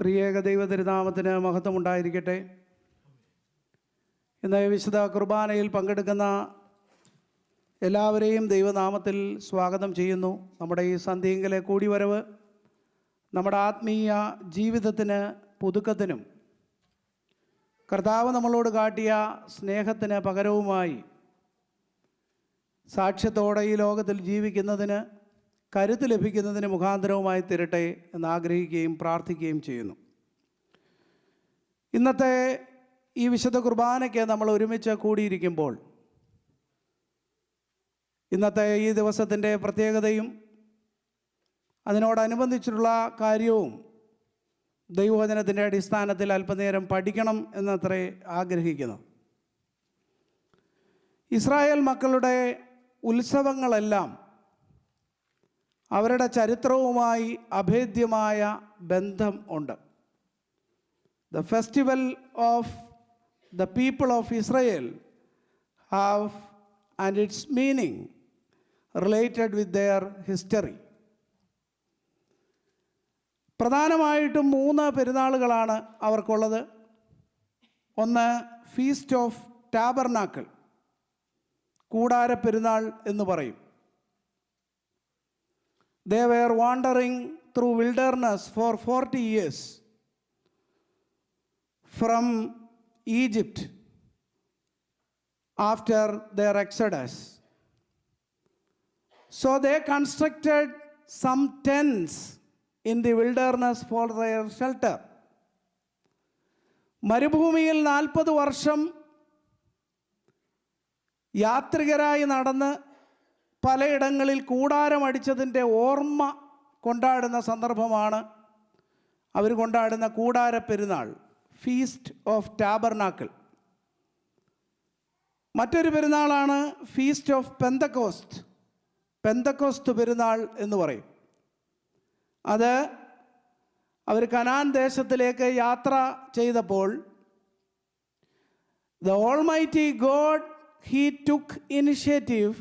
ത്രിയേക ദൈവ തിരുനാമത്തിന് മഹത്വമുണ്ടായിരിക്കട്ടെ. ഇന്ന് വിശുദ്ധ കുർബാനയിൽ പങ്കെടുക്കുന്ന എല്ലാവരെയും ദൈവനാമത്തിൽ സ്വാഗതം ചെയ്യുന്നു. നമ്മുടെ ഈ സന്ധ്യയിലെ കൂടിവരവ് നമ്മുടെ ആത്മീയ ജീവിതത്തിന് പുതുക്കത്തിനും കർത്താവ് നമ്മളോട് കാട്ടിയ സ്നേഹത്തിന് പകരവുമായി സാക്ഷ്യത്തോടെ ഈ ലോകത്തിൽ ജീവിക്കുന്നതിന് കരുത്ത് ലഭിക്കുന്നതിന് മുഖാന്തരവുമായി തീരട്ടെ എന്ന് ആഗ്രഹിക്കുകയും പ്രാർത്ഥിക്കുകയും ചെയ്യുന്നു. ഇന്നത്തെ ഈ വിശുദ്ധ കുർബാനയ്ക്ക് നമ്മൾ ഒരുമിച്ച് കൂടിയിരിക്കുമ്പോൾ ഇന്നത്തെ ഈ ദിവസത്തിൻ്റെ പ്രത്യേകതയും അതിനോടനുബന്ധിച്ചിട്ടുള്ള കാര്യവും ദൈവവചനത്തിൻ്റെ അടിസ്ഥാനത്തിൽ അല്പനേരം പഠിക്കണം എന്നത്രേ ആഗ്രഹിക്കുന്നു. ഇസ്രായേൽ മക്കളുടെ ഉത്സവങ്ങളെല്ലാം അവരുടെ ചരിത്രവുമായി അഭേദ്യമായ ബന്ധം ഉണ്ട്. The festival of the people of Israel have and it's meaning related with their history. പ്രധാനമായിട്ടും 3 പെരുന്നാളുകളാണ് അവർക്കുള്ളത്. ഒന്ന് ഫീസ്റ്റ് ഓഫ് ടാബർനാക്കിൾ, കൂടാര പെരുന്നാൾ എന്ന് പറയും. They were wandering through wilderness for 40 years from Egypt after their exodus. So they constructed some tents in the wilderness for their shelter. മരുഭൂമിയിൽ 40 വർഷം യാത്രികരായി നടന്ന് പലയിടങ്ങളിൽ കൂടാരമടിച്ചതിൻ്റെ ഓർമ്മ കൊണ്ടാടുന്ന സന്ദർഭമാണ് അവർ കൊണ്ടാടുന്ന കൂടാര പെരുന്നാൾ, ഫീസ്റ്റ് ഓഫ് ടാബർനാക്കിൾ. മറ്റൊരു പെരുന്നാളാണ് ഫീസ്റ്റ് ഓഫ് പെന്തക്കോസ്റ്റ്, പെന്തക്കോസ്റ്റ് പെരുന്നാൾ എന്ന് പറയും. അത് അവർ കനാൻ ദേശത്തിലേക്ക് യാത്ര ചെയ്തപ്പോൾ the almighty God he took initiative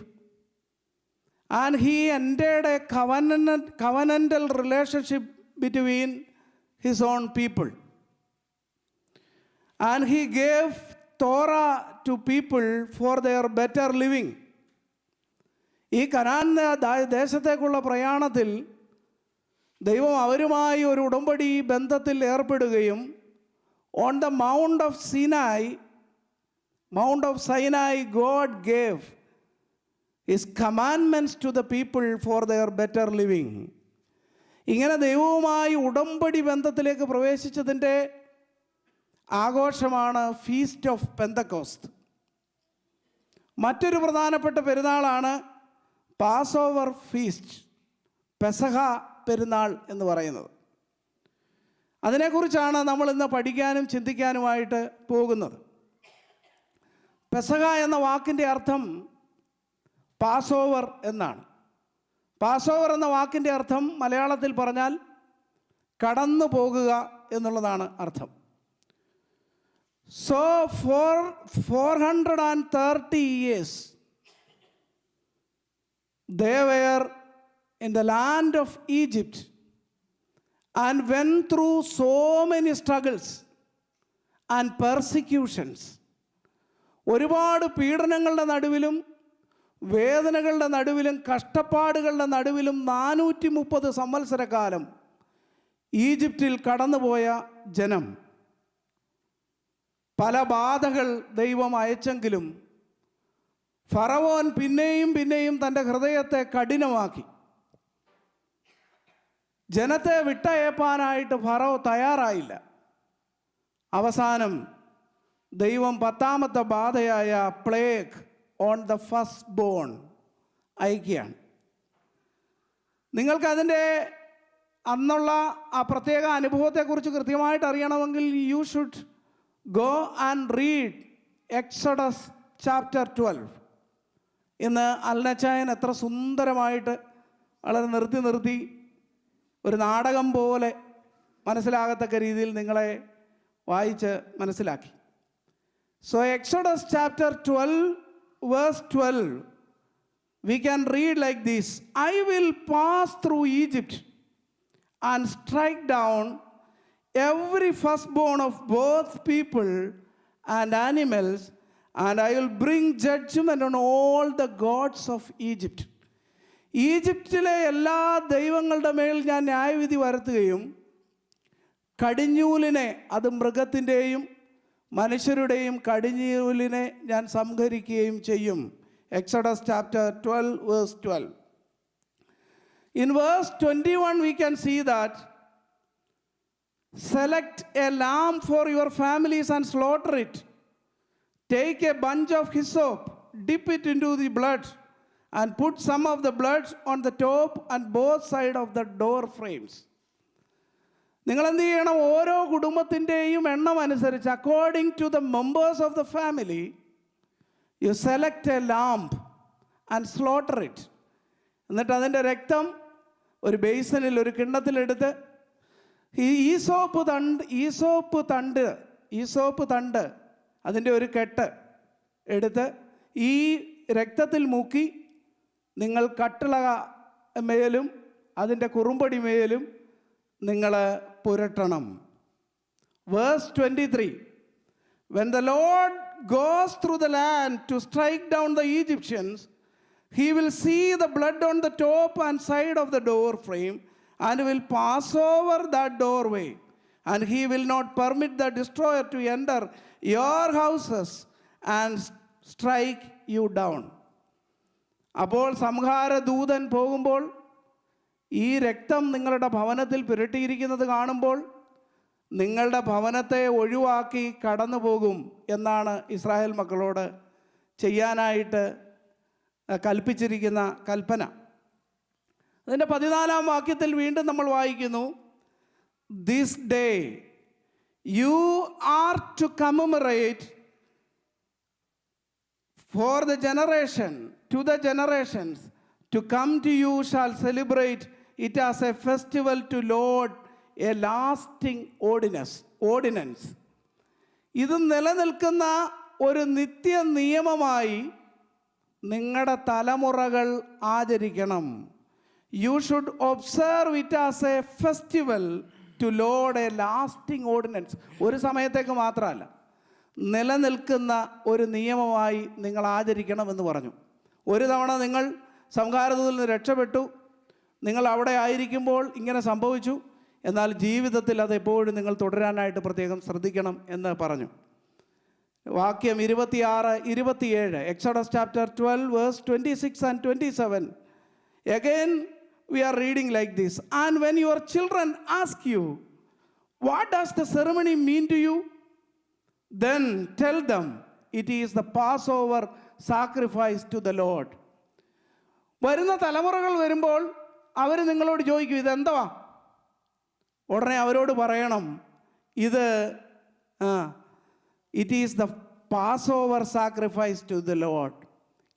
and he entered a covenantal relationship between his own people. And he gave Torah to people for their better living. ഈ Canaan ദേശത്തേക്കുള്ള പ്രയാണത്തിൽ ദൈവം അവരുമായി ഒരു ഉടമ്പടി ബന്ധത്തിൽ ഏർപ്പെടുകയും on the Mount of Sinai God gave His commandments to the people for their better living. ഇങ്ങനെ ദൈവവുമായി ഉടമ്പടി ബന്ധത്തിലേക്ക് പ്രവേശിച്ചതിൻ്റെ ആഘോഷമാണ് ഫീസ്റ്റ് ഓഫ് പെന്തക്കോസ്റ്റ്. മറ്റൊരു പ്രധാനപ്പെട്ട പെരുന്നാളാണ് പാസ് ഓവർ ഫീസ്റ്റ്, പെസഹ പെരുന്നാൾ എന്ന് പറയുന്നത്. അതിനെക്കുറിച്ചാണ് നമ്മൾ ഇന്ന് പഠിക്കാനും ചിന്തിക്കാനുമായിട്ട് പോകുന്നത്. പെസഹ എന്ന വാക്കിൻ്റെ അർത്ഥം പാസ് ഓവർ എന്നാണ്. പാസ് ഓവർ എന്ന വാക്കിൻ്റെ അർത്ഥം മലയാളത്തിൽ പറഞ്ഞാൽ കടന്നു പോകുക എന്നുള്ളതാണ് അർത്ഥം. So for 430 years they were in the land of Egypt and went through so many struggles and persecutions. ഒരുപാട് പീഡനങ്ങളുടെ നടുവിലും വേദനകളുടെ നടുവിലും കഷ്ടപ്പാടുകളുടെ നടുവിലും 430 സംവത്സരക്കാലം ഈജിപ്തിൽ കടന്നുപോയ ജനം. പല ബാധകൾ ദൈവം അയച്ചെങ്കിലും ഫറവോൻ പിന്നെയും പിന്നെയും തൻ്റെ ഹൃദയത്തെ കഠിനമാക്കി. ജനത്തെ വിട്ടയപ്പാനായിട്ട് ഫറവോ തയ്യാറായില്ല. അവസാനം ദൈവം 10ാമത്തെ ബാധയായ plague on the first born അയക്കുകയാണ്. നിങ്ങൾക്കതിൻ്റെ അന്നുള്ള ആ പ്രത്യേക അനുഭവത്തെക്കുറിച്ച് കൃത്യമായിട്ട് അറിയണമെങ്കിൽ you should go and read Exodus chapter 12. ഇന്ന് അൽനച്ചായൻ എത്ര സുന്ദരമായിട്ട് വളരെ നിർത്തി ഒരു നാടകം പോലെ മനസ്സിലാകത്തക്ക രീതിയിൽ നിങ്ങളെ വായിച്ച് മനസ്സിലാക്കി. So exodus chapter 12 verse 12 we can read like this: I will pass through Egypt and strike down every firstborn of both people and animals, and I will bring judgment on all the gods of Egypt. ഈജിപ്തിലെ എല്ലാ ദൈവങ്ങളുടെ മേൽ ഞാൻ ന്യായവിധി വരുത്തുകയും കടിഞ്ഞൂലിനെ, അത് മൃഗത്തിൻ്റെയും മനുഷ്യരുടെയും കടിഞ്ഞൂലിനെ ഞാൻ സംഹരിക്കുകയും ചെയ്യും. Exodus chapter 12 verse 12. In verse 21 we can see that select a lamb for your families and slaughter it. Take a bunch of hyssop, dip it into the blood, and put some of the blood on the top and both sides of the door frames. നിങ്ങൾ എന്ത് ചെയ്യണം? ഓരോ കുടുംബത്തിൻ്റെയും എണ്ണം അനുസരിച്ച്, according to the members of the family, you select a lamb and slaughter it. എന്നിട്ട് അതിൻ്റെ രക്തം ഒരു ബേസിനിൽ, ഒരു കിണ്ണത്തിലെടുത്ത്, ഈസോപ്പ് തണ്ട് അതിൻ്റെ ഒരു കെട്ട് എടുത്ത് ഈ രക്തത്തിൽ മുക്കി നിങ്ങൾ കട്ടിള മേലും അതിൻ്റെ കുറുമ്പടി മേലും നിങ്ങൾ പുരട്ടണം. Verse 23. When the Lord goes through the land to strike down the Egyptians, he will see the blood on the top and side of the door frame and will pass over that doorway, and he will not permit the destroyer to enter your houses and strike you down. അപ്പോൾ സംഹാരദൂതൻ പോകുമ്പോൾ ഈ രക്തം നിങ്ങളുടെ ഭവനത്തിൽ പുരട്ടിയിരിക്കുന്നത് കാണുമ്പോൾ നിങ്ങളുടെ ഭവനത്തെ ഒഴിവാക്കി കടന്നു പോകും എന്നാണ് ഇസ്രായേൽ മക്കളോട് ചെയ്യാനായിട്ട് കൽപ്പിച്ചിരിക്കുന്ന കൽപ്പന. അതിൻ്റെ 14-ാം വാക്യത്തിൽ വീണ്ടും നമ്മൾ വായിക്കുന്നു, this day you are to commemorate for the generation, to the generations to come to you shall celebrate it as a festival to Lord, a lasting ordinance. ഇത് നിലനിൽക്കുന്ന ഒരു നിത്യ നിയമമായി നിങ്ങളുടെ തലമുറകൾ ആചരിക്കണം. You should observe it as a festival to Lord, a lasting ordinance. ഒരു സമയത്തേക്ക് മാത്രമല്ല, നിലനിൽക്കുന്ന ഒരു നിയമമായി നിങ്ങൾ ആചരിക്കണമെന്ന് പറഞ്ഞു. ഒരു തവണ നിങ്ങൾ സംഹാരത്തിൽ നിന്ന് രക്ഷപ്പെട്ടു, നിങ്ങൾ അവിടെ ആയിരിക്കുമ്പോൾ ഇങ്ങനെ സംഭവിച്ചു, എന്നാൽ ജീവിതത്തിൽ അതെപ്പോഴും നിങ്ങൾ തുടരാനായിട്ട് പ്രത്യേകം ശ്രദ്ധിക്കണം എന്ന് പറഞ്ഞു. വാക്യം 26-27, exodus chapter 12 verse 26 and 27. Again we are reading like this. And when your children ask you, what does the ceremony mean to you? Then tell them it is the Passover sacrifice to the Lord. വരുന്ന തലമുറകൾ വരുമ്പോൾ അവർ നിങ്ങളോട് ചോദിക്കും, ഇതെന്തുവാ? ഉടനെ അവരോട് പറയണം, ഇത് it is the Passover sacrifice to the Lord.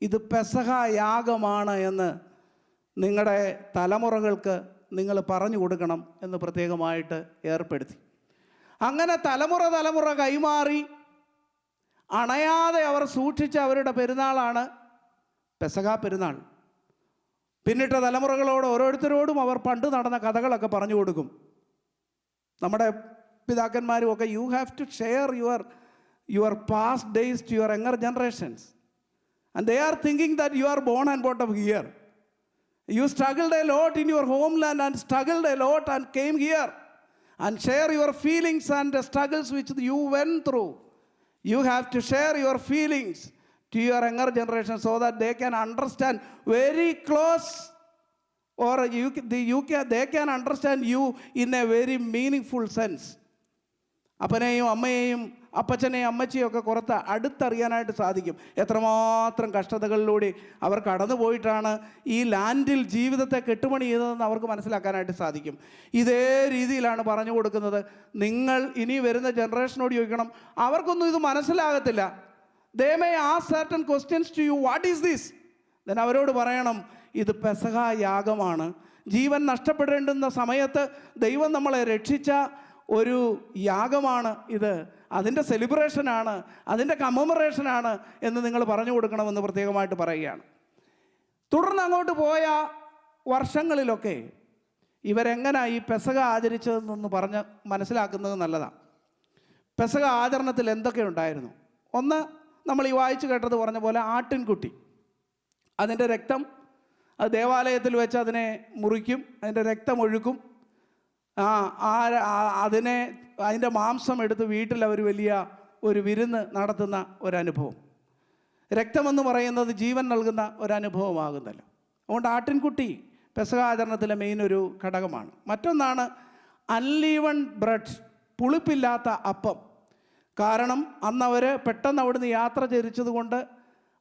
ഇത് പെസഹ യാഗമാണ് എന്ന് നിങ്ങളുടെ തലമുറകൾക്ക് നിങ്ങൾ പറഞ്ഞു കൊടുക്കണം എന്ന് പ്രത്യേകമായിട്ട് ഏർപ്പെടുത്തി. അങ്ങനെ തലമുറ കൈമാറി അണയാതെ അവർ സൂക്ഷിച്ച അവരുടെ പെരുന്നാളാണ് പെസഹ പെരുന്നാൾ. പിന്നിട്ട തലമുറകളോട് ഓരോരുത്തരോടും അവർ പണ്ട് നടന്ന കഥകളൊക്കെ പറഞ്ഞു കൊടുക്കും. നമ്മുടെ പിതാക്കന്മാരും ഒക്കെ, you have to share your past days to your younger generations, and they are thinking that you are born and bought of here. You struggled a lot in your homeland and struggled a lot and came here, and share your feelings and the struggles which you went through. You have to share your feelings to your younger generation so that they can understand very close, or they can understand you in a very meaningful sense. അപ്പനെയും അമ്മയെയും അപ്പച്ചനെയും അമ്മച്ചിയും ഒക്കെ കുറത്ത് അടുത്തറിയാനായിട്ട് സാധിക്കും. എത്രമാത്രം കഷ്ടതകളിലൂടെ അവർ കടന്നു പോയിട്ടാണ് ഈ ലാൻഡിൽ ജീവിതത്തെ കെട്ടുപണി ചെയ്തതെന്ന് അവർക്ക് മനസ്സിലാക്കാനായിട്ട് സാധിക്കും. ഇതേ രീതിയിലാണ് പറഞ്ഞു കൊടുക്കുന്നത്. നിങ്ങൾ ഇനി വരുന്ന ജനറേഷനോട് ചോദിക്കണം, അവർക്കൊന്നും ഇത് മനസ്സിലാകത്തില്ല. They may ask certain questions to you, what is this? Then അവരോട് പറയണം, ഇത് പെസഹ യാഗമാണ്. ജീവൻ നഷ്ടപ്പെടേണ്ടുന്ന സമയത്ത് ദൈവം നമ്മളെ രക്ഷിച്ച ഒരു യാഗമാണ് ഇത്, അതിൻ്റെ സെലിബ്രേഷനാണ്, അതിൻ്റെ കമ്മമറേഷനാണ് എന്ന് നിങ്ങൾ പറഞ്ഞു കൊടുക്കണമെന്ന് പ്രത്യേകമായിട്ട് പറയുകയാണ്. തുടർന്ന് അങ്ങോട്ട് പോയ വർഷങ്ങളിലൊക്കെ ഇവരെങ്ങനെയാണ് ഈ പെസക ആചരിച്ചതെന്നൊന്ന് പറഞ്ഞ് മനസ്സിലാക്കുന്നത് നല്ലതാണ്. പെസക ആചരണത്തിൽ എന്തൊക്കെ ഉണ്ടായിരുന്നു? ഒന്ന്, നമ്മൾ ഈ വായിച്ചു കേട്ടത് പറഞ്ഞ പോലെ ആട്ടിൻകുട്ടി, അതിൻ്റെ രക്തം, അത് ദേവാലയത്തിൽ വെച്ച് അതിനെ മുറിക്കും, അതിൻ്റെ രക്തം ഒഴുക്കും, അതിൻ്റെ മാംസം എടുത്ത് വീട്ടിൽ അവർ വലിയ ഒരു വിരുന്ന് നടത്തുന്ന ഒരനുഭവം. രക്തമെന്ന് പറയുന്നത് ജീവൻ നൽകുന്ന ഒരനുഭവമാകുന്നല്ലോ. അതുകൊണ്ട് ആട്ടിൻകുട്ടി പെസക ആചരണത്തിലെ മെയിൻ ഒരു ഘടകമാണ്. മറ്റൊന്നാണ് അൺലീവൺ ബ്രെഡ്, പുളിപ്പില്ലാത്ത അപ്പം. കാരണം അന്ന് അവർ പെട്ടെന്ന് അവിടുന്ന് യാത്ര തിരിച്ചതുകൊണ്ട്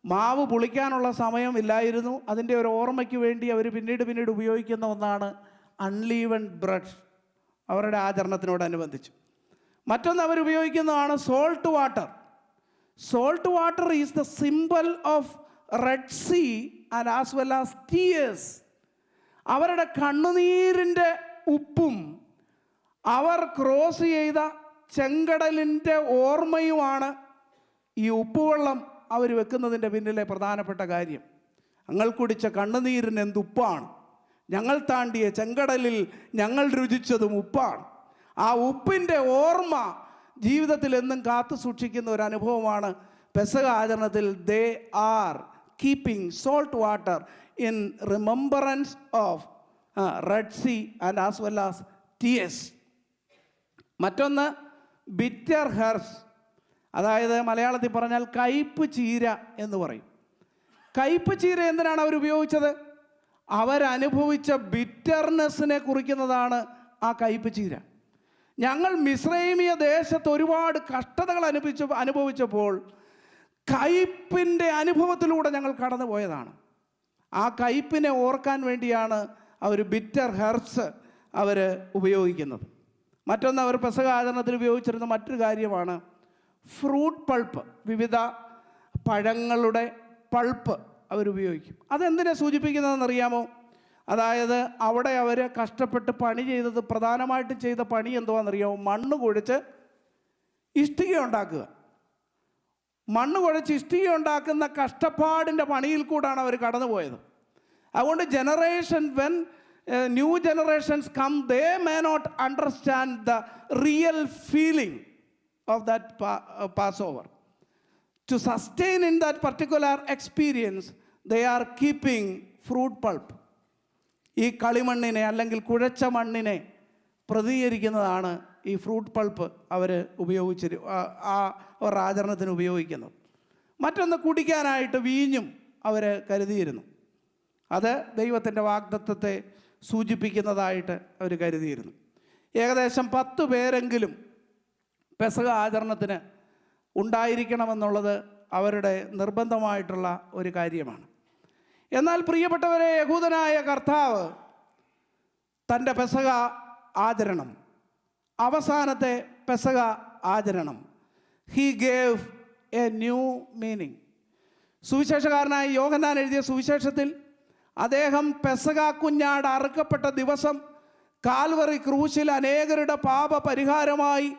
മാവ് പുളിക്കാനുള്ള സമയമില്ലായിരുന്നു. അതിൻ്റെ ഒരു ഓർമ്മയ്ക്ക് വേണ്ടി അവർ പിന്നീട് ഉപയോഗിക്കുന്ന ഒന്നാണ് അൺലീവൺ ബ്രെഡ് അവരുടെ ആചരണത്തിനോടനുബന്ധിച്ച്. മറ്റൊന്ന് അവർ ഉപയോഗിക്കുന്നതാണ് salt water. Salt water is the symbol of Red Sea and as well as tears. അവരുടെ കണ്ണുനീരിൻ്റെ ഉപ്പും അവർ ക്രോസ് ചെയ്ത ചെങ്കടലിൻ്റെ ഓർമ്മയുമാണ് ഈ ഉപ്പുവെള്ളം അവർ വെക്കുന്നതിൻ്റെ പിന്നിലെ പ്രധാനപ്പെട്ട കാര്യം. ഞങ്ങൾ കുടിച്ച കണ്ണുനീരിന് എന്തുപ്പാണ്, ഞങ്ങൾ താണ്ടിയ ചെങ്കടലിൽ ഞങ്ങൾ രുചിച്ചതും ഉപ്പാണ്. ആ ഉപ്പിൻ്റെ ഓർമ്മ ജീവിതത്തിൽ എന്നും കാത്തു സൂക്ഷിക്കുന്ന ഒരു അനുഭവമാണ് പെസക ആചരണത്തിൽ. They are keeping salt water in remembrance of Red Sea and as well as tears. മറ്റൊന്ന് ബിറ്റർ ഹെർബ്സ്, അതായത് മലയാളത്തിൽ പറഞ്ഞാൽ കയ്പ് ചീര എന്ന് പറയും. കയ്പ് ചീര എന്തിനാണ് അവർ ഉപയോഗിച്ചത്? അവരനുഭവിച്ച ബിറ്റർനെസ്സിനെ കുറിക്കുന്നതാണ് ആ കയ്പ് ചീര. ഞങ്ങൾ മിസ്രൈമിയ ദേശത്ത് ഒരുപാട് കഷ്ടതകൾ അനുഭവിച്ചപ്പോൾ കയ്പിൻ്റെ അനുഭവത്തിലൂടെ ഞങ്ങൾ കടന്നു പോയതാണ്. ആ കയ്പിനെ ഓർക്കാൻ വേണ്ടിയാണ് അവർ ബിറ്റർ ഹെർബ്സ് അവർ ഉപയോഗിക്കുന്നത്. മറ്റൊന്ന് അവർ പെസക ആചരണത്തിൽ ഉപയോഗിച്ചിരുന്ന മറ്റൊരു കാര്യമാണ് ഫ്രൂട്ട് പൾപ്പ്. വിവിധ പഴങ്ങളുടെ പൾപ്പ് അവരുപയോഗിക്കും. അതെന്തിനെ സൂചിപ്പിക്കുന്നതെന്നറിയാമോ? അതായത് അവിടെ അവർ കഷ്ടപ്പെട്ട് പണി ചെയ്തത്, പ്രധാനമായിട്ട് ചെയ്ത പണി എന്തുവാണെന്നറിയാമോ? മണ്ണ് കുഴച്ച് ഇഷ്ടിക ഉണ്ടാക്കുക. മണ്ണ് കുഴച്ച് ഇഷ്ടിക ഉണ്ടാക്കുന്ന കഷ്ടപ്പാടിൻ്റെ പണിയിൽ കൂടാണ് അവർ കടന്നുപോയത്. അതുകൊണ്ട് when new generations come, they may not understand the real feeling of that Passover. To sustain in that particular experience, they are keeping fruit pulp. ഈ കളിമണ്ണിനെ അല്ലെങ്കിൽ കുഴച്ച മണ്ണിനെ പ്രതികരിക്കുന്നതാണ് ഈ ഫ്രൂട്ട് പൾപ്പ് അവർ അവർ ആചരണത്തിന് ഉപയോഗിക്കുന്നത്. മറ്റൊന്ന് കുടിക്കാനായിട്ട് വീഞ്ഞും അവർ കരുതിയിരുന്നു. അത് ദൈവത്തിൻ്റെ വാഗ്ദത്തത്തെ സൂചിപ്പിക്കുന്നതായിട്ട് അവർ കരുതിയിരുന്നു. ഏകദേശം 10 പേരെങ്കിലും പെസക ആചരണത്തിന് ഉണ്ടായിരിക്കണമെന്നുള്ളത് അവരുടെ നിർബന്ധമായിട്ടുള്ള ഒരു കാര്യമാണ്. എന്നാൽ പ്രിയപ്പെട്ടവരെ, യഹൂദനായ കർത്താവ് തൻ്റെ പെസക ആചരണം, അവസാനത്തെ പെസക ആചരണം, he gave a new meaning. സുവിശേഷകാരനായ യോഹന്നാൻ എഴുതിയ സുവിശേഷത്തിൽ അദ്ദേഹം പെസക കുഞ്ഞാട് അറുക്കപ്പെട്ട ദിവസം കാൽവറി ക്രൂശിൽ അനേകരുടെ പാപ പരിഹാരമായി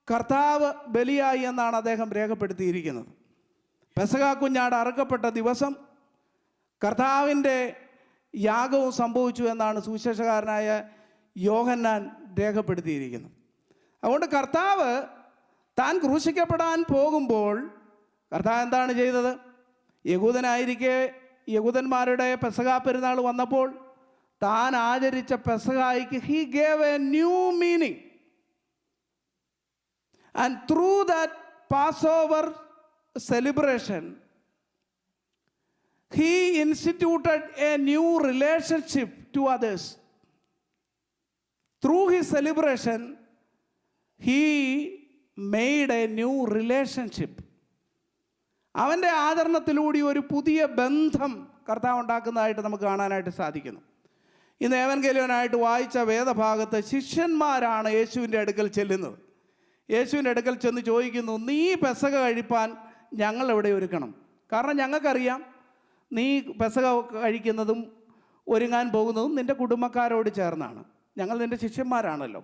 കർത്താവ് ബലിയായി എന്നാണ് അദ്ദേഹം രേഖപ്പെടുത്തിയിരിക്കുന്നത്. പെസക കുഞ്ഞാട് അറുക്കപ്പെട്ട ദിവസം കർത്താവിൻ്റെ യാഗവും സംഭവിച്ചു എന്നാണ് സുവിശേഷകാരനായ യോഹന്നാൻ രേഖപ്പെടുത്തിയിരിക്കുന്നത്. അതുകൊണ്ട് കർത്താവ് താൻ ക്രൂശിക്കപ്പെടാൻ പോകുമ്പോൾ കർത്താവ് എന്താണ് ചെയ്തത്? യഹൂദനായിരിക്കെ യഹൂദന്മാരുടെ പെസക പെരുന്നാൾ വന്നപ്പോൾ താൻ ആചരിച്ച പെസഹായിക്ക് he gave a new meaning. And through that Passover celebration, he instituted a new relationship to others. Through his celebration, he made a new relationship. അവൻ്റെ ആചരണത്തിലൂടെ ഒരു പുതിയ ബന്ധം കർത്താവ് ഉണ്ടാക്കുന്നതായിട്ട് നമുക്ക് കാണാനായിട്ട് സാധിക്കുന്നു. ഇന്ന് ഏവൻഗേലിയോനായിട്ട് വായിച്ച വേദഭാഗത്ത് ശിഷ്യന്മാരാണ് യേശുവിൻ്റെ അടുക്കൽ ചെല്ലുന്നത്. യേശുവിൻ്റെ അടുക്കൽ ചെന്ന് ചോദിക്കുന്നു, നീ പെസക കഴിപ്പാൻ ഞങ്ങൾ എവിടെ ഒരുക്കണം? കാരണം ഞങ്ങൾക്കറിയാം നീ പെസക കഴിക്കുന്നതും ഒരുങ്ങാൻ പോകുന്നതും നിൻ്റെ കുടുംബക്കാരോട് ചേർന്നാണ്. ഞങ്ങൾ നിൻ്റെ ശിഷ്യന്മാരാണല്ലോ.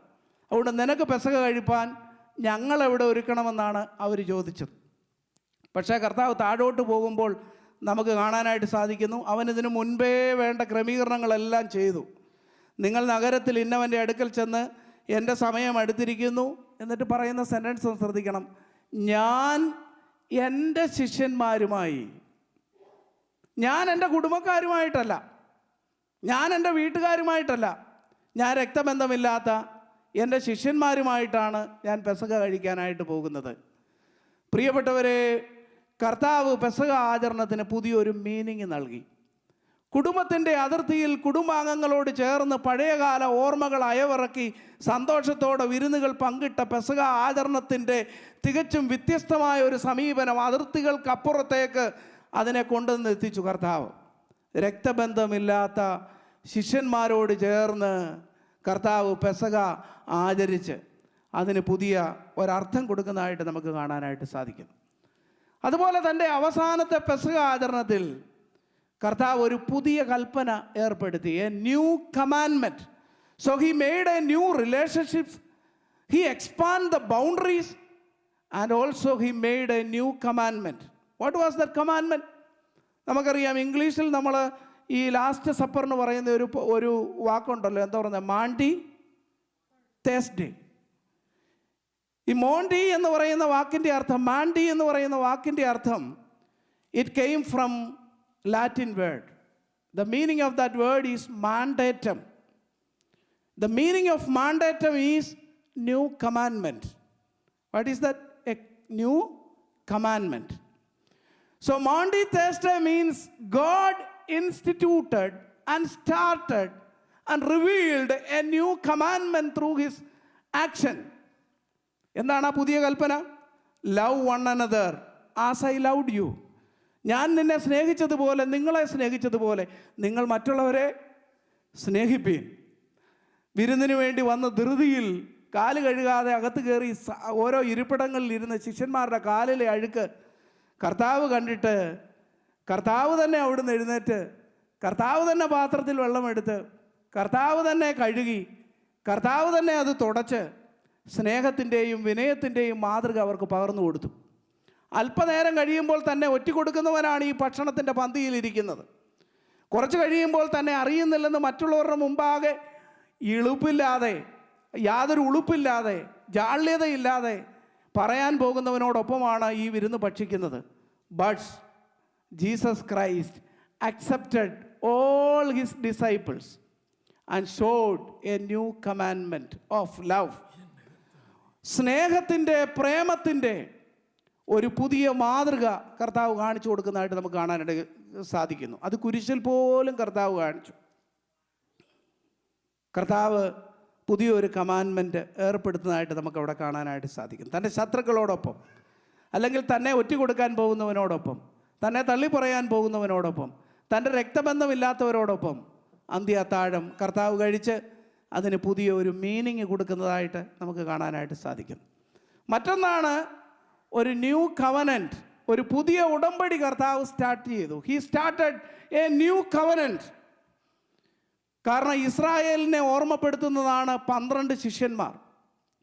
അതുകൊണ്ട് നിനക്ക് പെസക കഴിപ്പാൻ ഞങ്ങളെവിടെ ഒരുക്കണമെന്നാണ് അവർ ചോദിച്ചത്. പക്ഷേ കർത്താവ് താഴോട്ട് പോകുമ്പോൾ നമുക്ക് കാണാനായിട്ട് സാധിക്കുന്നു അവനിതിനു മുൻപേ വേണ്ട ക്രമീകരണങ്ങളെല്ലാം ചെയ്തു. നിങ്ങൾ നഗരത്തിൽ ഇന്നവൻ്റെ അടുക്കൽ ചെന്ന് എൻ്റെ സമയം അടുത്തിരിക്കുന്നു എന്നിട്ട് പറയുന്ന സെൻറ്റൻസ് ഒന്ന് ശ്രദ്ധിക്കണം. ഞാൻ എൻ്റെ ശിഷ്യന്മാരുമായി, ഞാൻ എൻ്റെ കുടുംബക്കാരുമായിട്ടല്ല, ഞാൻ എൻ്റെ വീട്ടുകാരുമായിട്ടല്ല, ഞാൻ രക്തബന്ധമില്ലാത്ത എൻ്റെ ശിഷ്യന്മാരുമായിട്ടാണ് ഞാൻ പെസഹ കഴിക്കാനായിട്ട് പോകുന്നത്. പ്രിയപ്പെട്ടവരെ, കർത്താവ് പെസഹ ആചരണത്തിന് പുതിയൊരു മീനിങ് നൽകി. കുടുംബത്തിൻ്റെ അതിർത്തിയിൽ കുടുംബാംഗങ്ങളോട് ചേർന്ന് പഴയകാല ഓർമ്മകൾ അയവിറക്കി സന്തോഷത്തോടെ വിരുന്നുകൾ പങ്കിട്ട പെസഹ ആചരണത്തിൻ്റെ തികച്ചും വ്യത്യസ്തമായ ഒരു സമീപനം അതിർത്തികൾക്കപ്പുറത്തേക്ക് അതിനെ കൊണ്ടുവന്ന് എത്തിച്ചു കർത്താവ്. രക്തബന്ധമില്ലാത്ത ശിഷ്യന്മാരോട് ചേർന്ന് കർത്താവ് പെസഹ ആചരിച്ച് അതിന് പുതിയ ഒരർത്ഥം കൊടുക്കുന്നതായിട്ട് നമുക്ക് കാണാനായിട്ട് സാധിക്കും. അതുപോലെ തൻ്റെ അവസാനത്തെ പെസഹ ആചരണത്തിൽ കർത്താവ് ഒരു പുതിയ കൽപ്പന ഏർപ്പെടുത്തി, A new commandment. So he made A new relationships, he expand the boundaries and also he made A new commandment. What was the commandment? നമുക്കറിയാം, ഇംഗ്ലീഷിൽ നമ്മൾ ഈ ലാസ്റ്റ് സപ്പർ എന്ന് പറയുന്ന ഒരു വാക്കുണ്ടല്ലോ, എന്താ പറയുന്നത്, മാണ്ടി തേസ്ഡേ. ഈ മോണ്ടി എന്ന് പറയുന്ന വാക്കിൻ്റെ അർത്ഥം, മാണ്ടി എന്ന് പറയുന്ന വാക്കിൻ്റെ അർത്ഥം, it came from Latin word. The meaning of that word is mandatum. The meaning of mandatum is new commandment. What is that? A new commandment. So Maundy Thursday means God instituted and started and revealed a new commandment through his action. എന്താണ് ആ പുതിയ കൽപ്പന? Love one another as I loved you. ഞാൻ നിന്നെ സ്നേഹിച്ചതുപോലെ, നിങ്ങളെ സ്നേഹിച്ചതുപോലെ നിങ്ങൾ മറ്റുള്ളവരെ സ്നേഹിപ്പീൻ. വിരുന്നിനു വേണ്ടി വന്ന ധൃതിയിൽ കാല് കഴുകാതെ അകത്ത് കയറി ഓരോ ഇരിപ്പിടങ്ങളിൽ ഇരുന്ന് ശിഷ്യന്മാരുടെ കാലിലെ അഴുക്ക് കർത്താവ് കണ്ടിട്ട് കർത്താവ് തന്നെ അവിടുന്ന് എഴുന്നേറ്റ് കർത്താവ് തന്നെ പാത്രത്തിൽ വെള്ളമെടുത്ത് കർത്താവ് തന്നെ കഴുകി കർത്താവ് തന്നെ അത് തുടച്ച് സ്നേഹത്തിൻ്റെയും വിനയത്തിൻ്റെയും മാതൃക അവർക്ക് പകർന്നു കൊടുത്തു. അല്പനേരം കഴിയുമ്പോൾ തന്നെ ഒറ്റിക്കൊടുക്കുന്നവനാണ് ഈ ഭക്ഷണത്തിൻ്റെ പന്തിയിലിരിക്കുന്നത്. കുറച്ച് കഴിയുമ്പോൾ തന്നെ അറിയുന്നില്ലെന്ന് മറ്റുള്ളവരുടെ മുമ്പാകെ ഇളുപ്പില്ലാതെ, യാതൊരു ഉളുപ്പില്ലാതെ, ജാള്യതയില്ലാതെ പറയാൻ പോകുന്നവനോടൊപ്പമാണ് ഈ വിരുന്ന് ഭക്ഷിക്കുന്നത്. But Jesus Christ accepted all his disciples and showed a new commandment of love. സ്നേഹത്തിൻ്റെ, പ്രേമത്തിൻ്റെ ഒരു പുതിയ മാതൃക കർത്താവ് കാണിച്ചു കൊടുക്കുന്നതായിട്ട് നമുക്ക് കാണാനായിട്ട് സാധിക്കുന്നു. അത് കുരിശിൽ പോലും കർത്താവ് കാണിച്ചു. കർത്താവ് പുതിയൊരു കമാൻഡ്മെൻറ്റ് ഏർപ്പെടുത്തുന്നതായിട്ട് നമുക്ക് അവിടെ കാണാനായിട്ട് സാധിക്കും. തൻ്റെ ശത്രുക്കളോടൊപ്പം, അല്ലെങ്കിൽ തന്നെ ഒറ്റിക്കൊടുക്കാൻ പോകുന്നവനോടൊപ്പം, തന്നെ തള്ളി പറയാൻ പോകുന്നവനോടൊപ്പം, തൻ്റെ രക്തബന്ധമില്ലാത്തവരോടൊപ്പം അന്ത്യ അത്താഴം കർത്താവ് കഴിച്ച് അതിന് പുതിയ ഒരു മീനിങ് കൊടുക്കുന്നതായിട്ട് നമുക്ക് കാണാനായിട്ട് സാധിക്കും. മറ്റൊന്നാണ് ഒരു ന്യൂ കവനൻറ്റ്, ഒരു പുതിയ ഉടമ്പടി കർത്താവ് സ്റ്റാർട്ട് ചെയ്തു. He started A new covenant. കാരണം ഇസ്രായേലിനെ ഓർമ്മപ്പെടുത്തുന്നതാണ് 12 ശിഷ്യന്മാർ,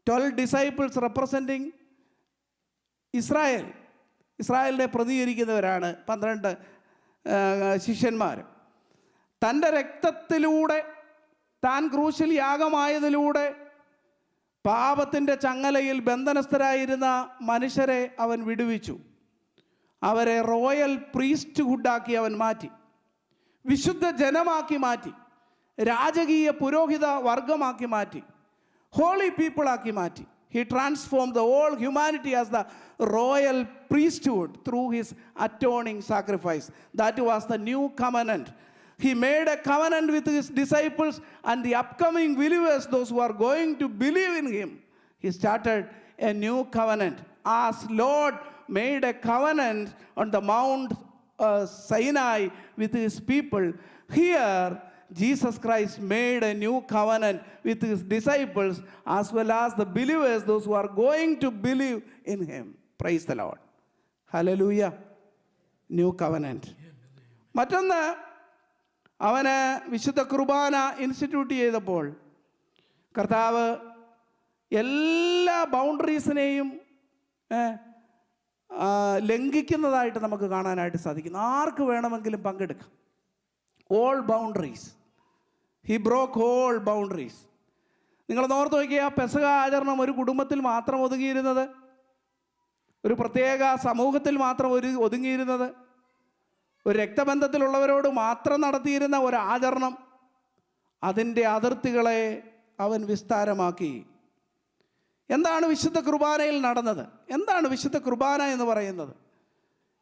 12 ഡിസൈപ്പിൾസ് റെപ്രസെൻറ്റിങ് ഇസ്രായേൽ. ഇസ്രായേലിനെ പ്രതികരിക്കുന്നവരാണ് 12 ശിഷ്യന്മാർ. തൻ്റെ രക്തത്തിലൂടെ, താൻ ക്രൂശിൽ യാഗമായതിലൂടെ പാപത്തിൻ്റെ ചങ്ങലയിൽ ബന്ധനസ്ഥരായിരുന്ന മനുഷ്യരെ അവൻ വിടുവിച്ചു. അവരെ റോയൽ പ്രീസ്റ്റ്ഹുഡാക്കി അവൻ മാറ്റി, വിശുദ്ധ ജനമാക്കി മാറ്റി, രാജകീയ പുരോഹിത വർഗമാക്കി മാറ്റി, ഹോളി പീപ്പിളാക്കി മാറ്റി. He transformed the whole humanity as the royal priesthood through his atoning sacrifice. That was the new covenant. He made a covenant with his disciples and the upcoming believers, those who are going to believe in him. He started a new covenant. As Lord made a covenant on the Mount Sinai with his people, here Jesus Christ made a new covenant with his disciples as well as the believers, those who are going to believe in him. Praise the Lord. Hallelujah. New covenant. മറ്റൊന്ന്, അവന് വിശുദ്ധ കുർബാന institute ചെയ്തപ്പോൾ കർത്താവ് എല്ലാ ബൗണ്ടറീസിനെയും ലംഘിക്കുന്നതായിട്ട് നമുക്ക് കാണാനായിട്ട് സാധിക്കുന്നു. ആർക്ക് വേണമെങ്കിലും പങ്കെടുക്കാം. All boundaries he broke all boundaries. നിങ്ങൾ ഓർത്ത് നോക്കിയ പെസഹ ആചരണം ഒരു കുടുംബത്തിൽ മാത്രം ഒതുങ്ങിയിരുന്നത്, ഒരു പ്രത്യേക സമൂഹത്തിൽ മാത്രം ഒതുങ്ങിയിരുന്നത്, ഒരു രക്തബന്ധത്തിലുള്ളവരോട് മാത്രം നടത്തിയിരുന്ന ഒരു ആചരണം, അതിൻ്റെ അതിർത്തികളെ അവൻ വിസ്താരമാക്കി. എന്താണ് വിശുദ്ധ കുർബാനയിൽ നടന്നത്? എന്താണ് വിശുദ്ധ കുർബാന എന്ന് പറയുന്നത്?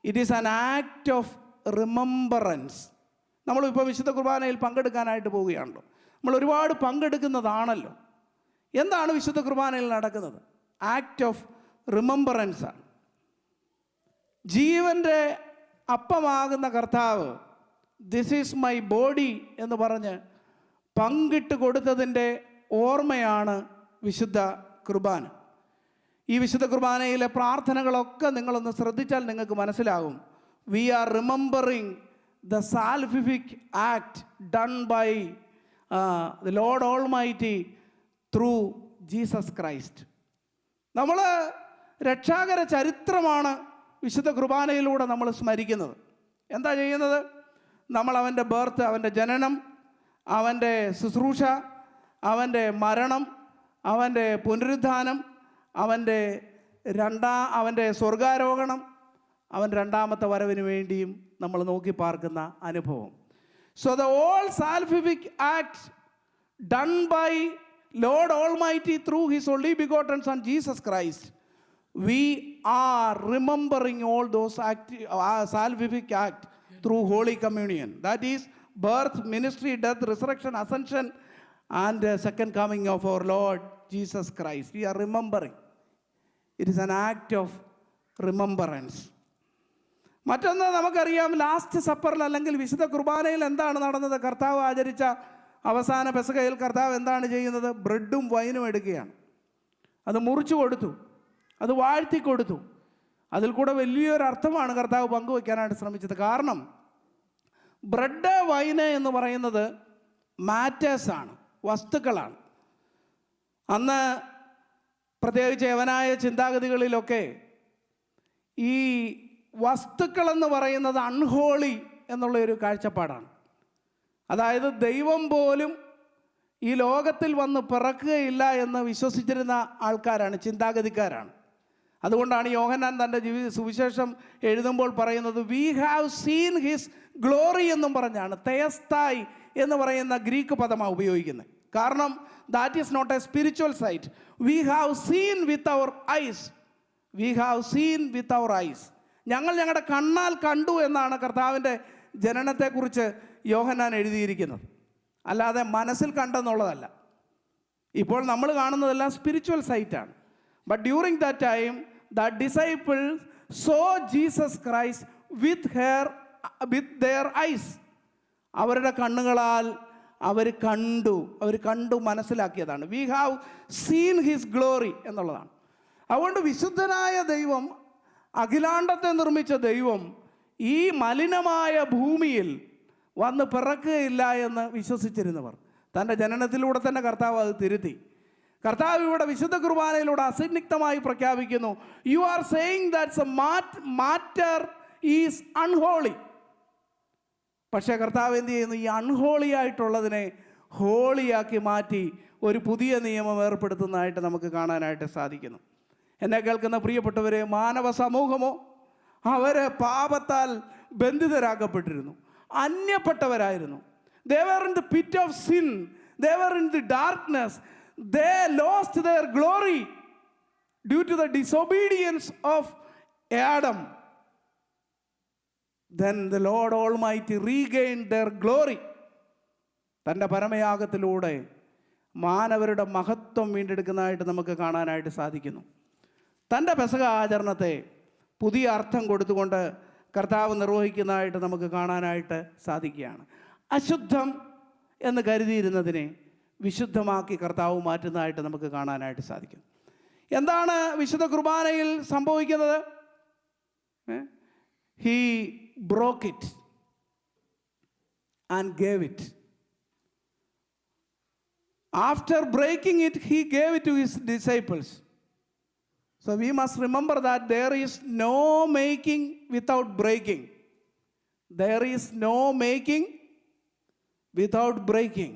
It is an act of remembrance. നമ്മളിപ്പോൾ വിശുദ്ധ കുർബാനയിൽ പങ്കെടുക്കാനായിട്ട് പോവുകയാണല്ലോ, നമ്മൾ ഒരുപാട് പങ്കെടുക്കുന്നതാണല്ലോ. എന്താണ് വിശുദ്ധ കുർബാനയിൽ നടക്കുന്നത്? ആക്ട് ഓഫ് റിമംബറൻസ് ആണ്. ജീവൻ്റെ അപ്പമാകുന്ന കർത്താവ് ദിസ് ഈസ് മൈ ബോഡി എന്ന് പറഞ്ഞ് പങ്കിട്ട് കൊടുത്തതിൻ്റെ ഓർമ്മയാണ് വിശുദ്ധ കുർബാന. ഈ വിശുദ്ധ കുർബാനയിലെ പ്രാർത്ഥനകളൊക്കെ നിങ്ങളൊന്ന് ശ്രദ്ധിച്ചാൽ നിങ്ങൾക്ക് മനസ്സിലാകും. We are remembering the salvific act done by the Lord Almighty through Jesus Christ. നമ്മൾ രക്ഷാകര ചരിത്രമാണ് വിശുദ്ധ കുർബാനയിലൂടെ നമ്മൾ സ്മരിക്കുന്നത്. എന്താ ചെയ്യുന്നത്? നമ്മൾ അവൻ്റെ ബർത്ത്, അവൻ്റെ ജനനം, അവൻ്റെ ശുശ്രൂഷ, അവൻ്റെ മരണം, അവൻ്റെ പുനരുദ്ധാനം, അവൻ്റെ സ്വർഗാരോഹണം, അവൻ രണ്ടാമത്തെ വരവിന് വേണ്ടിയും നമ്മൾ നോക്കി പാർക്കുന്ന അനുഭവം. So the all salvific act done by Lord Almighty through His only begotten Son Jesus Christ, we are remembering all those salvific act through Holy Communion. That is birth, ministry, death, resurrection, ascension and second coming of our Lord Jesus Christ. We are remembering. It is an act of remembrance. മറ്റൊന്ന് നമുക്കറിയാം, last സപ്പറിൽ അല്ലെങ്കിൽ വിശുദ്ധ കുർബാനയിൽ എന്താണ് നടന്നത്? കർത്താവ് ആചരിച്ച അവസാന പെസഹയിൽ കർത്താവ് എന്താണ് ചെയ്യുന്നത്? ബ്രെഡും വൈനും എടുക്കുകയാണ്. അത് മുറിച്ചു കൊടുത്തു, അത് വാഴ്ത്തി കൊടുത്തു. അതിൽ കൂടെ വലിയൊരു അർത്ഥമാണ് കർത്താവ് പങ്കുവയ്ക്കാനായിട്ട് ശ്രമിച്ചത്. കാരണം ബ്രെഡ് വൈന് എന്ന് പറയുന്നത് മാറ്റേഴ്സാണ്, വസ്തുക്കളാണ്. അന്ന് പ്രത്യേകിച്ച് യവനായ ചിന്താഗതികളിലൊക്കെ ഈ വസ്തുക്കളെന്ന് പറയുന്നത് അൺഹോളി എന്നുള്ളൊരു കാഴ്ചപ്പാടാണ്. അതായത് ദൈവം പോലും ഈ ലോകത്തിൽ വന്ന് പിറക്കുകയില്ല എന്ന് വിശ്വസിച്ചിരുന്ന ആൾക്കാരാണ്, ചിന്താഗതിക്കാരാണ്. അതുകൊണ്ടാണ് യോഹന്നാൻ തൻ്റെ സുവിശേഷം എഴുതുമ്പോൾ പറയുന്നത് we have seen his glory എന്നും പറഞ്ഞാണ്. തെയസ്തായ് എന്ന് പറയുന്ന ഗ്രീക്ക് പദമാണ് ഉപയോഗിക്കുന്നത്. കാരണം that is not a spiritual sight. We have seen with our eyes. We have seen with our eyes. ഞങ്ങൾ ഞങ്ങളുടെ കണ്ണാൽ കണ്ടു എന്നാണ് കർത്താവിൻ്റെ ജനനത്തെക്കുറിച്ച് യോഹന്നാൻ എഴുതിയിരിക്കുന്നത്. അല്ലാതെ മനസ്സിൽ കണ്ടെന്നുള്ളതല്ല. ഇപ്പോൾ നമ്മൾ കാണുന്നതെല്ലാം സ്പിരിച്വൽ സൈറ്റാണ്. But during that time the disciples saw Jesus Christ with their eyes. അവരുടെ കണ്ണുകളാൽ അവർ കണ്ടു മനസ്സിലാക്കിയതാണ്. We have seen his glory എന്നുള്ളതാണ്. അതുകൊണ്ട് വിശുദ്ധനായ ദൈവം, അഖിലാണ്ടത്തെ നിർമ്മിച്ച ദൈവം ഈ മലിനമായ ഭൂമിയിൽ വന്ന് പിറക്കുകയില്ല എന്ന് വിശ്വസിച്ചിരുന്നവർ തൻ്റെ ജനനത്തിലൂടെ തന്നെ കർത്താവ് അത് തിരുത്തി. കർത്താവ് ഇവിടെ വിശുദ്ധ കുർബാനയിലൂടെ അസന്നിഗ്ധമായി പ്രഖ്യാപിക്കുന്നു, you are saying that's A matter is unholy. പക്ഷേ കർത്താവ് എന്ത് ചെയ്യുന്നു? ഈ അൺഹോളി ആയിട്ടുള്ളതിനെ ഹോളിയാക്കി മാറ്റി ഒരു പുതിയ നിയമം ഏർപ്പെടുത്തുന്നതായിട്ട് നമുക്ക് കാണാനായിട്ട് സാധിക്കുന്നു. എന്നെ കേൾക്കുന്ന പ്രിയപ്പെട്ടവരെ, മാനവ സമൂഹമോ അവർ പാപത്താൽ ബന്ധിതരാക്കപ്പെട്ടിരുന്നു, അന്യപ്പെട്ടവരായിരുന്നു. They were in the pit of sin. They were in the darkness. They lost their glory due to the disobedience of Adam. Then the Lord Almighty regained their glory. തൻ്റെ പരമയാഗത്തിലൂടെ മാനവരുടെ മഹത്വം വീണ്ടെടുക്കുന്നതായിട്ട് നമുക്ക് കാണാനായിട്ട് സാധിക്കുന്നു. തൻ്റെ പെസഹ ആചരണത്തെ പുതിയ അർത്ഥം കൊടുത്തുകൊണ്ട് കർത്താവ് നിർവഹിക്കുന്നതായിട്ട് നമുക്ക് കാണാനായിട്ട് സാധിക്കുകയാണ്. അശുദ്ധം എന്ന് കരുതിയിരുന്നതിനെ വിശുദ്ധമാക്കി കർത്താവ് മാറ്റുന്നതായിട്ട് നമുക്ക് കാണാനായിട്ട് സാധിക്കും. എന്താണ് വിശുദ്ധ കുർബാനയിൽ സംഭവിക്കുന്നത്? He broke it and gave it. After breaking it he gave it to his disciples. So we must remember that there is no making without breaking. There is no making without breaking.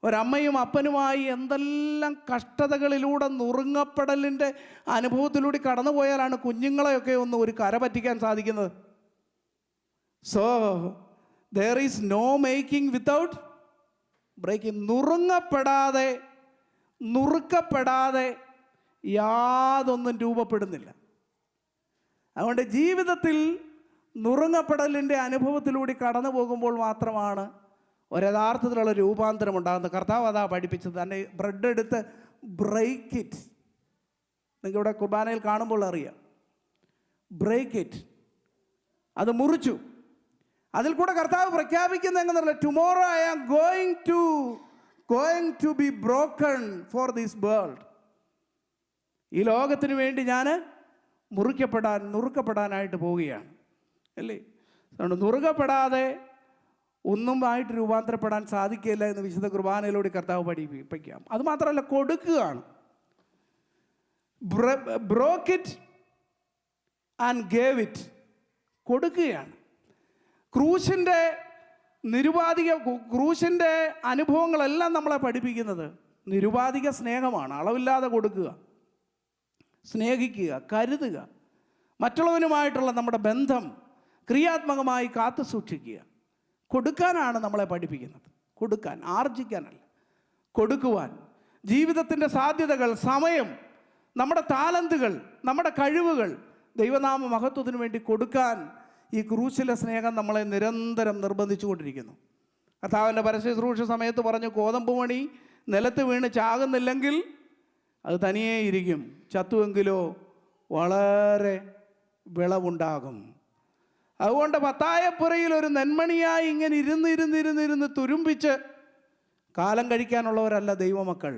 ഒരമ്മയും അപ്പനുമായി എന്തെല്ലാം കഷ്ടതകളിലൂടെ നുറുങ്ങപ്പെടലിൻ്റെ അനുഭവത്തിലൂടെ കടന്നുപോയാലാണ് കുഞ്ഞുങ്ങളെയൊക്കെ ഒന്ന് ഒരു കര പറ്റിക്കാൻ സാധിക്കുന്നത്. So there is no making without breaking. നുറുക്കപ്പെടാതെ യാതൊന്നും രൂപപ്പെടുന്നില്ല. അതുകൊണ്ട് ജീവിതത്തിൽ നുറുങ്ങപ്പെടലിൻ്റെ അനുഭവത്തിലൂടെ കടന്നു പോകുമ്പോൾ മാത്രമാണ് ഒരഥാർത്ഥത്തിലുള്ള രൂപാന്തരം ഉണ്ടാകുന്നത്. കർത്താവ് അതാ പഠിപ്പിച്ചത്. തന്നെ ബ്രെഡ് എടുത്ത് ബ്രേക്ക് ഇറ്റ്. നിങ്ങൾക്കിവിടെ കുർബാനയിൽ കാണുമ്പോൾ അറിയാം, ബ്രേക്ക് ഇറ്റ്. അത് മുറിച്ചു. അതിൽ കൂടെ കർത്താവ് പ്രഖ്യാപിക്കുന്നത് എങ്ങനെയല്ല, tomorrow I am going to be broken for this world. ഈ ലോകത്തിന് വേണ്ടി ഞാൻ നുറുക്കപ്പെടാനായിട്ട് പോവുകയാണ്, അല്ലേ? അതുകൊണ്ട് നുറുക്കപ്പെടാതെ ഒന്നും ആയിട്ട് രൂപാന്തരപ്പെടാൻ സാധിക്കില്ല എന്ന് വിശുദ്ധ കുർബാനയിലൂടെ കർത്താവ് പഠിപ്പിക്കാം. അതുമാത്രമല്ല, കൊടുക്കുകയാണ്. ബ്രോക്ക് ഇറ്റ് ആൻഡ് ഗേവ് ഇറ്റ്. കൊടുക്കുകയാണ്. ക്രൂശിൻ്റെ അനുഭവങ്ങളെല്ലാം നമ്മളെ പഠിപ്പിക്കുന്നത് നിരുപാധിക സ്നേഹമാണ്. അളവില്ലാതെ കൊടുക്കുക, സ്നേഹിക്കുക, കരുതുക, മറ്റുള്ളവനുമായിട്ടുള്ള നമ്മുടെ ബന്ധം ക്രിയാത്മകമായി കാത്തു സൂക്ഷിക്കുക. കൊടുക്കാനാണ് നമ്മളെ പഠിപ്പിക്കുന്നത്. കൊടുക്കാൻ, ആർജിക്കാനല്ല, കൊടുക്കുവാൻ. ജീവിതത്തിൻ്റെ സാധ്യതകൾ, സമയം, നമ്മുടെ താലന്തുകൾ, നമ്മുടെ കഴിവുകൾ ദൈവനാമ മഹത്വത്തിന് വേണ്ടി കൊടുക്കാൻ ഈ ക്രൂശിലെ സ്നേഹം നമ്മളെ നിരന്തരം നിർബന്ധിച്ചു കൊണ്ടിരിക്കുന്നു. കർത്താവിൻ്റെ പരസ്യശുശ്രൂഷ സമയത്ത് പറഞ്ഞു, കോതമ്പ് മണി നിലത്ത് വീണ് ചാകുന്നില്ലെങ്കിൽ അത് തനിയേ ഇരിക്കും, ചത്തുവെങ്കിലോ വളരെ വിളവുണ്ടാകും. അതുകൊണ്ട് പത്തായപ്പുരയിൽ ഒരു നെന്മണിയായി ഇങ്ങനെ ഇരുന്ന് തുരുമ്പിച്ച് കാലം കഴിക്കാനുള്ളവരല്ല ദൈവമക്കൾ.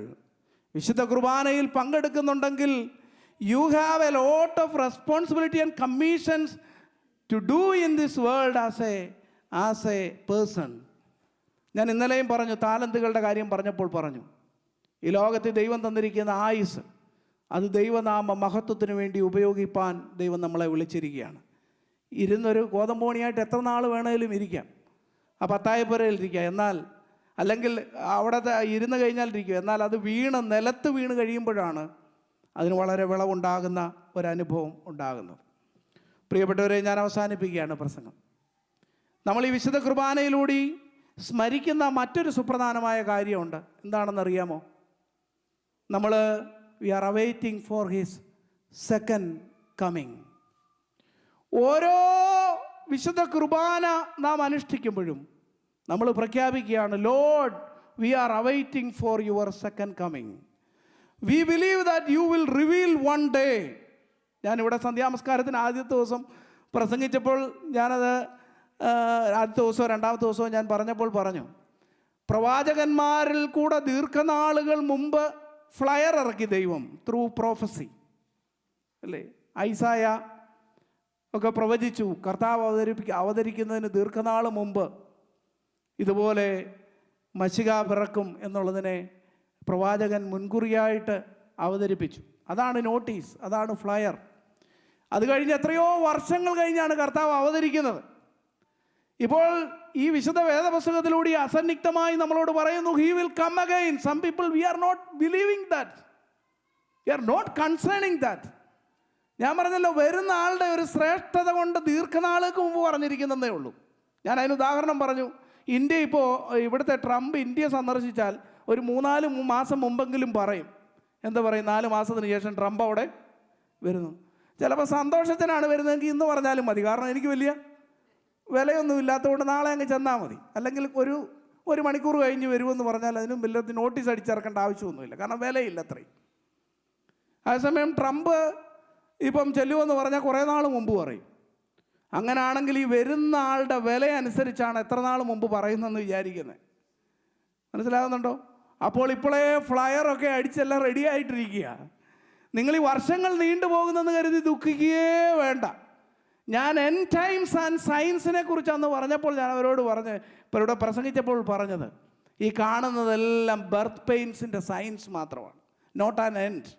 വിശുദ്ധ കുർബാനയിൽ പങ്കെടുക്കുന്നുണ്ടെങ്കിൽ you have a lot of responsibility and commissions to do in this world as a person. ഞാൻ ഇന്നലെയും പറഞ്ഞു, താലന്തുകളുടെ കാര്യം പറഞ്ഞപ്പോൾ പറഞ്ഞു, ഈ ലോകത്തിൽ ദൈവം തന്നിരിക്കുന്ന ആയുസ് അത് ദൈവനാമ മഹത്വത്തിന് വേണ്ടി ഉപയോഗിപ്പാൻ ദൈവം നമ്മളെ വിളിച്ചിരിക്കുകയാണ്. ഇരുന്നൊരു കോതമ്പോണിയായിട്ട് എത്ര നാൾ വേണേലും ഇരിക്കാം, ആ പത്തായപ്പുരയിൽ ഇരിക്കാം, എന്നാൽ അല്ലെങ്കിൽ അവിടെ ഇരുന്ന് കഴിഞ്ഞാൽ ഇരിക്കും, എന്നാൽ അത് നിലത്ത് വീണ് കഴിയുമ്പോഴാണ് അതിന് വളരെ വിളവുണ്ടാകുന്ന ഒരനുഭവം ഉണ്ടാകുന്നത്. പ്രിയപ്പെട്ടവരെ, ഞാൻ അവസാനിപ്പിക്കുകയാണ് പ്രസംഗം. നമ്മൾ ഈ വിശുദ്ധ കുർബാനയിലൂടെ സ്മരിക്കുന്ന മറ്റൊരു സുപ്രധാനമായ കാര്യമുണ്ട്. എന്താണെന്നറിയാമോ? We are awaiting for his second coming. ഓരോ വിശുദ്ധ കുർബാന നാം അനുഷ്ഠിക്കുമ്പോഴും നമ്മൾ പ്രഖ്യാപിക്കുകയാണ്, Lord, we are awaiting for your second coming. We believe that you will reveal one day. ഞാനിവിടെ സന്ധ്യാനമസ്കാരത്തിന് ആദ്യത്തെ ദിവസം പ്രസംഗിച്ചപ്പോൾ ഞാനത് ആദ്യത്തെ ദിവസവും രണ്ടാമത്തെ ദിവസവും ഞാൻ പറഞ്ഞപ്പോൾ പറഞ്ഞു, പ്രവാചകന്മാരിൽ കൂടെ ദീർഘനാളുകൾ മുമ്പ് ഫ്ലയർ ഇറക്കി ദൈവം ത്രൂ പ്രോഫസി, അല്ലേ? ഐസായ ഒക്കെ പ്രവചിച്ചു, കർത്താവ് അവതരിക്കുന്നതിന് ദീർഘനാൾ മുമ്പ് ഇതുപോലെ മശിക പിറക്കും എന്നുള്ളതിനെ പ്രവാചകൻ മുൻകുറിയായിട്ട് അവതരിപ്പിച്ചു. അതാണ് നോട്ടീസ്, അതാണ് ഫ്ലയർ. അത് കഴിഞ്ഞ് എത്രയോ വർഷങ്ങൾ കഴിഞ്ഞാണ് കർത്താവ് അവതരിക്കുന്നത്. ഇപ്പോൾ ഈ വിശുദ്ധ വേദപുസ്തകത്തിലൂടെ അസന്നിഗ്ധമായി നമ്മളോട് പറയുന്നു, he will come again. Some people, we are not believing that, we are not concerning that. ഞാൻ പറഞ്ഞല്ലോ, വരുന്ന ആളുടെ ഒരു ശ്രേഷ്ഠത കൊണ്ട് ദീർഘനാളുകൾക്ക് മുമ്പ് പറഞ്ഞിരിക്കുന്നതേ ഉള്ളൂ. ഞാൻ അതിന് ഉദാഹരണം പറഞ്ഞു. ഇവിടുത്തെ ട്രംപ് ഇന്ത്യ സന്ദർശിച്ചാൽ ഒരു 3-4 മാസം മുമ്പെങ്കിലും പറയും. എന്താ പറയും? 4 മാസത്തിന് ശേഷം ട്രംപ് അവിടെ വരുന്നു. ചിലപ്പോൾ സന്തോഷത്തിനാണ് വരുന്നതെങ്കിൽ ഇന്ന് പറഞ്ഞാലും മതി, കാരണം എനിക്ക് വലിയ വിലയൊന്നും ഇല്ലാത്തതുകൊണ്ട് നാളെ അങ്ങ് ചെന്നാൽ മതി. അല്ലെങ്കിൽ ഒരു മണിക്കൂർ കഴിഞ്ഞ് വരുമെന്ന് പറഞ്ഞാൽ അതിനും വലിയ നോട്ടീസ് അടിച്ചിറക്കേണ്ട ആവശ്യമൊന്നുമില്ല, കാരണം വിലയില്ല അത്രയും. അതേസമയം ട്രംപ് ഇപ്പം ചെല്ലുമെന്ന് പറഞ്ഞാൽ കുറേ നാൾ മുമ്പ് പറയും. അങ്ങനെയാണെങ്കിൽ ഈ വരുന്ന ആളുടെ വില അനുസരിച്ചാണ് എത്ര നാൾ മുമ്പ് പറയുന്നതെന്ന് വിചാരിക്കുന്നത്. മനസ്സിലാകുന്നുണ്ടോ? അപ്പോൾ ഇപ്പോഴേ ഫ്ലയറൊക്കെ അടിച്ചെല്ലാം റെഡി ആയിട്ടിരിക്കുക. നിങ്ങൾ ഈ വർഷങ്ങൾ നീണ്ടുപോകുന്നെന്ന് കരുതി ദുഃഖിക്കുകയേ വേണ്ട. ഞാൻ എൻഡ് ടൈംസ് ആൻഡ് സയൻസിനെ കുറിച്ചന്ന് പറഞ്ഞപ്പോൾ ഞാൻ അവരോട് ഇപ്പോൾ ഇവിടെ പ്രസംഗിച്ചപ്പോൾ പറഞ്ഞത്, ഈ കാണുന്നതെല്ലാം ബർത്ത് പെയിൻസിൻ്റെ സയൻസ് മാത്രമാണ്, നോട്ട് ആൻ എൻഡ്.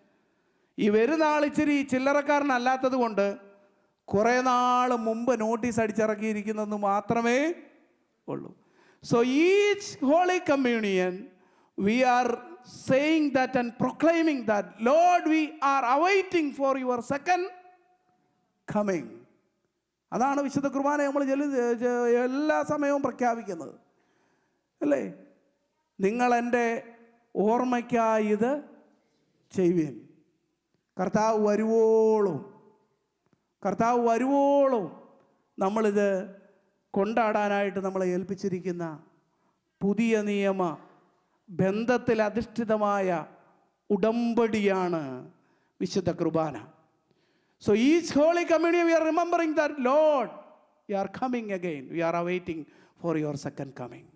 ഈ വരുന്ന ആൾ ഇച്ചിരി ചില്ലറക്കാരനല്ലാത്തത് കൊണ്ട് കുറേ നാൾ മുമ്പ് നോട്ടീസ് അടിച്ചിറക്കിയിരിക്കുന്നതെന്ന് മാത്രമേ ഉള്ളൂ. So each holy communion we are saying that and proclaiming that, Lord, we are awaiting for your second coming. അതാണ് വിശുദ്ധ കുർബാന നമ്മൾ എല്ലാ സമയവും പ്രഖ്യാപിക്കുന്നത്, അല്ലേ? നിങ്ങൾ എൻ്റെ ഓർമ്മയ്ക്കായി ഇത് ചെയ്യുവിൻ. കർത്താവ് വരുവോളും നമ്മളിത് കൊണ്ടാടാനായിട്ട് നമ്മളെ ഏൽപ്പിച്ചിരിക്കുന്ന പുതിയ നിയമ ബന്ധത്തിൽ അധിഷ്ഠിതമായ ഉടമ്പടിയാണ് വിശുദ്ധ കുർബാന. So each Holy Communion we are remembering that, Lord, you are coming again. We are awaiting for your second coming.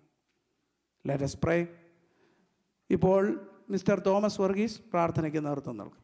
Let us pray. ഇപ്പോൾ മിസ്റ്റർ തോമസ് വർഗീസ് പ്രാർത്ഥനയ്ക്ക് നേതൃത്വം നൽകും.